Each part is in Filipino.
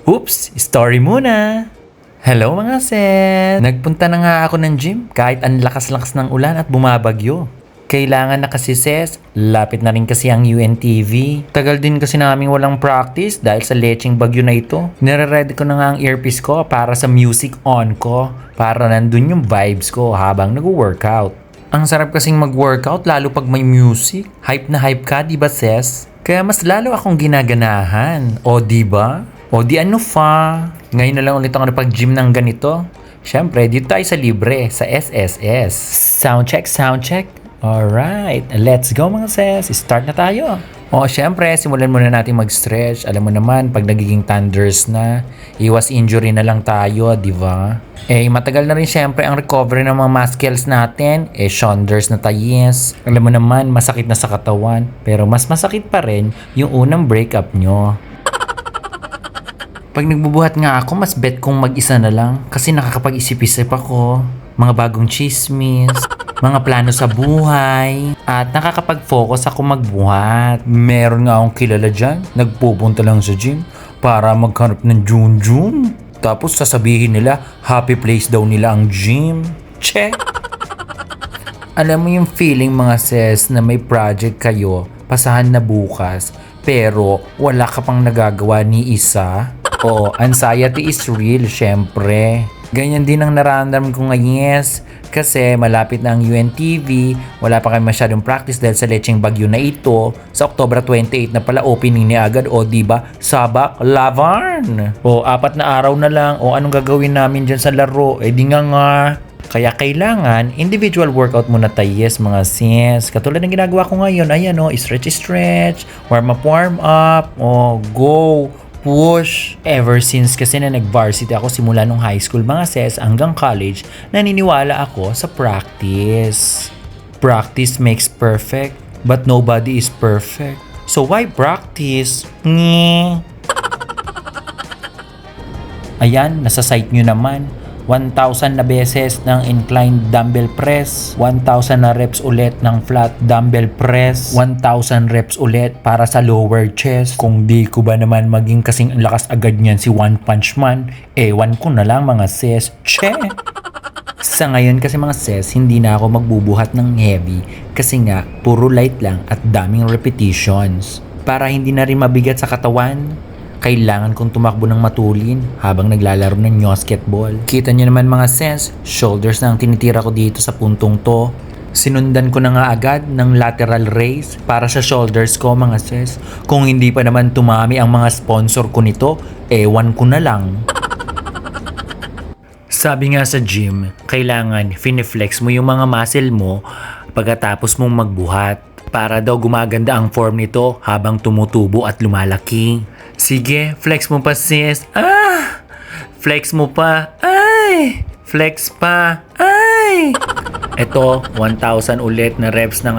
Oops, story muna! Hello mga sis! Nagpunta na nga ako ng gym kahit ang lakas-lakas ng ulan at bumabagyo. Kailangan na kasi sis, lapit na rin kasi ang UNTV. Tagal din kasi naming walang practice dahil sa lecheng bagyo na ito. Nire-ready ko na nga ang earpiece ko para sa music on ko. Para nandun yung vibes ko habang nag-workout. Ang sarap kasing mag-workout lalo pag may music. Hype na hype ka, di ba sis? Kaya mas lalo akong ginaganahan. O di ba? O di ano fa? Ngayon na lang ulit ako napag-gym ng ganito. Syempre, dito tayo sa libre, sa SSS. Sound check, sound check. Alright, let's go mga sis. Start na tayo. O syempre, simulan muna natin mag-stretch. Alam mo naman, pag nagiging thunders na, iwas injury na lang tayo, di ba? Matagal na rin syempre ang recovery ng mga muscles natin. Shoulders na tayes. Alam mo naman, masakit na sa katawan. Pero mas masakit pa rin yung unang breakup nyo. Pag nagbubuhat nga ako, mas bet kong mag-isa na lang. Kasi nakakapag-isip-isip ako. Mga bagong chismis, mga plano sa buhay, at nakakapag-focus ako magbuhat. Meron nga akong kilala dyan, nagpupunta lang sa gym para maghanap ng Jun. Tapos sasabihin nila, happy place daw nila ang gym. Check! Alam mo yung feeling mga sis na may project kayo, pasahan na bukas, pero wala ka pang nagagawa ni isa? O, anxiety is real, syempre. Ganyan din ang nararamdaman ko ngayon, kasi malapit na ang UNTV, wala pa kami masyadong practice dahil sa lecheng bagyo na ito. Sa October 28 na pala opening ni agad, o diba, Sabak Lavan. O 4 na araw na lang, o anong gagawin namin dyan sa laro? Di nga. Kaya kailangan individual workout muna tayo, mga sis. Katulad ng ginagawa ko ngayon, ayan stretch, warm up, go, push. Ever since kasi na nag-varsity ako simula nung high school mga sis hanggang college, naniniwala ako sa practice. Practice makes perfect, but nobody is perfect. So why practice? Ayan, nasa site nyo naman. 1,000 na beses ng inclined dumbbell press, 1,000 na reps ulit ng flat dumbbell press, 1,000 reps ulit para sa lower chest. Kung di ko ba naman maging kasing lakas agad niyan si One Punch Man, ewan ko na lang mga sis. Che! Sa ngayon kasi mga sis, hindi na ako magbubuhat ng heavy kasi nga puro light lang at daming repetitions. Para hindi na rin mabigat sa katawan, kailangan kong tumakbo ng matulin habang naglalaro ng basketball. Kita nyo naman mga sis, shoulders na ang tinitira ko dito sa puntong to. Sinundan ko na nga agad ng lateral raise para sa shoulders ko mga sis. Kung hindi pa naman tumami ang mga sponsor ko nito, ewan ko na lang. Sabi nga sa gym, kailangan fineflex mo yung mga muscle mo pagkatapos mong magbuhat para daw gumaganda ang form nito habang tumutubo at lumalaki. Sige, flex mo pa sis. Flex mo pa. Ay! Flex pa. Ay! Ito, 1,000 ulit na reps ng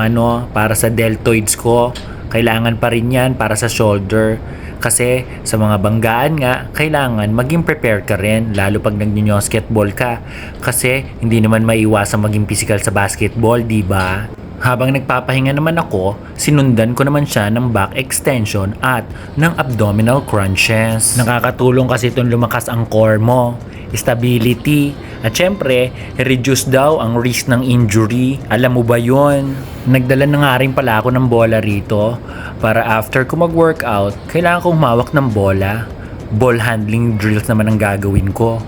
para sa deltoids ko. Kailangan pa rin yan para sa shoulder. Kasi sa mga banggaan nga, kailangan maging prepare ka rin, lalo pag nag-basketball ka. Kasi hindi naman maiwasan maging physical sa basketball, di ba? Habang nagpapahinga naman ako, sinundan ko naman siya ng back extension at ng abdominal crunches. Nakakatulong kasi itong lumakas ang core mo, stability, at syempre, reduce daw ang risk ng injury. Alam mo ba yon? Nagdala na nga rin pala ako ng bola rito para after ko mag-workout, kailangan kong humawak ng bola. Ball handling drills naman ang gagawin ko.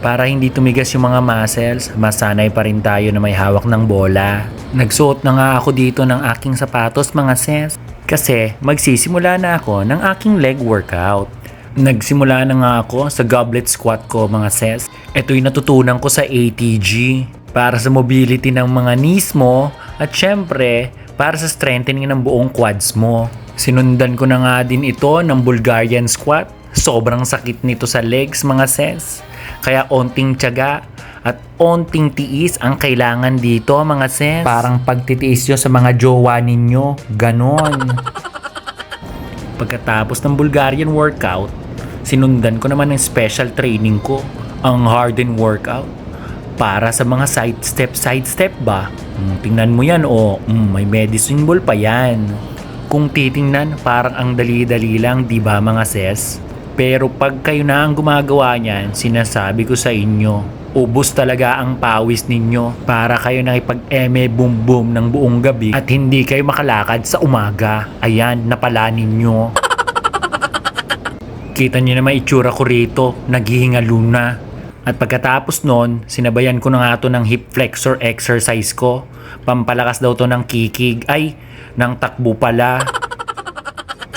Para hindi tumigas yung mga muscles, masanay pa rin tayo na may hawak ng bola. Nagsuot na nga ako dito ng aking sapatos mga sis. Kasi magsisimula na ako ng aking leg workout. Nagsimula na nga ako sa goblet squat ko mga sis. Ito'y natutunan ko sa ATG. Para sa mobility ng mga knees mo at syempre para sa strengthening ng buong quads mo. Sinundan ko na nga din ito ng Bulgarian squat. Sobrang sakit nito sa legs mga sis. Kaya onting tiyaga at onting tiis ang kailangan dito mga sis. Parang pagtitiis nyo sa mga jowa ninyo. Ganon. Pagkatapos ng Bulgarian workout, sinundan ko naman ng special training ko. Ang hardened workout. Para sa mga side step ba? Tingnan mo yan may medicine ball pa yan. Kung titingnan, parang ang dali-dali lang, di ba mga sis? Pero pag kayo na ang gumagawa niyan, sinasabi ko sa inyo, ubos talaga ang pawis ninyo para kayo nakipag-eme boom boom ng buong gabi at hindi kayo makalakad sa umaga. Ayan, napala ninyo. Kita niyo naman itsura ko rito, naghihingalo na. At pagkatapos nun, sinabayan ko na nga to ng hip flexor exercise ko. Pampalakas daw to ng kikig, ay, ng takbo pala.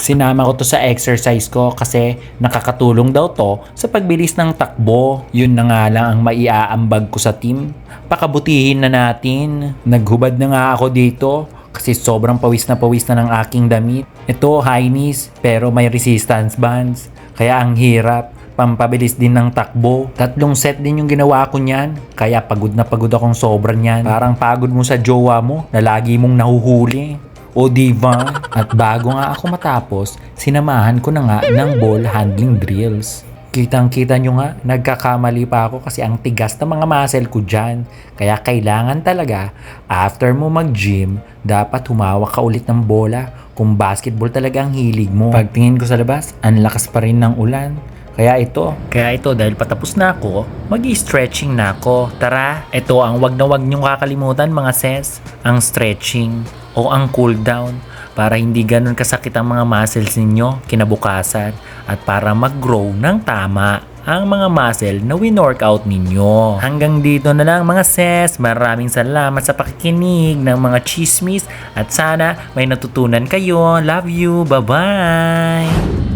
Sinama ko to sa exercise ko kasi nakakatulong daw to sa pagbilis ng takbo. Yun na nga lang ang maiaambag ko sa team. Pakabutihin na natin. Naghubad na nga ako dito kasi sobrang pawis na ng aking damit. Ito high knees pero may resistance bands. Kaya ang hirap. Pampabilis din ng takbo. 3 set din yung ginawa ko niyan. Kaya pagod na pagod akong sobra niyan. Parang pagod mo sa jowa mo na lagi mong nahuhuli. O diba? At bago nga ako matapos, sinamahan ko na nga ng ball handling drills. Kitang-kita nyo nga, nagkakamali pa ako kasi ang tigas ng mga muscle ko dyan. Kaya kailangan talaga, after mo mag-gym, dapat humawak ka ulit ng bola. Kung basketball talaga ang hilig mo. Pagtingin ko sa labas, ang lakas pa rin ng ulan. Kaya ito, dahil patapos na ako, mag-i-stretching na ako. Tara, ito ang wag na wag niyong kakalimutan mga sis, ang stretching o ang cool down para hindi ganun kasakit ang mga muscles ninyo kinabukasan at para mag-grow ng tama ang mga muscle na win-workout ninyo. Hanggang dito na lang mga sis, maraming salamat sa pakikinig ng mga chismis at sana may natutunan kayo. Love you, bye-bye!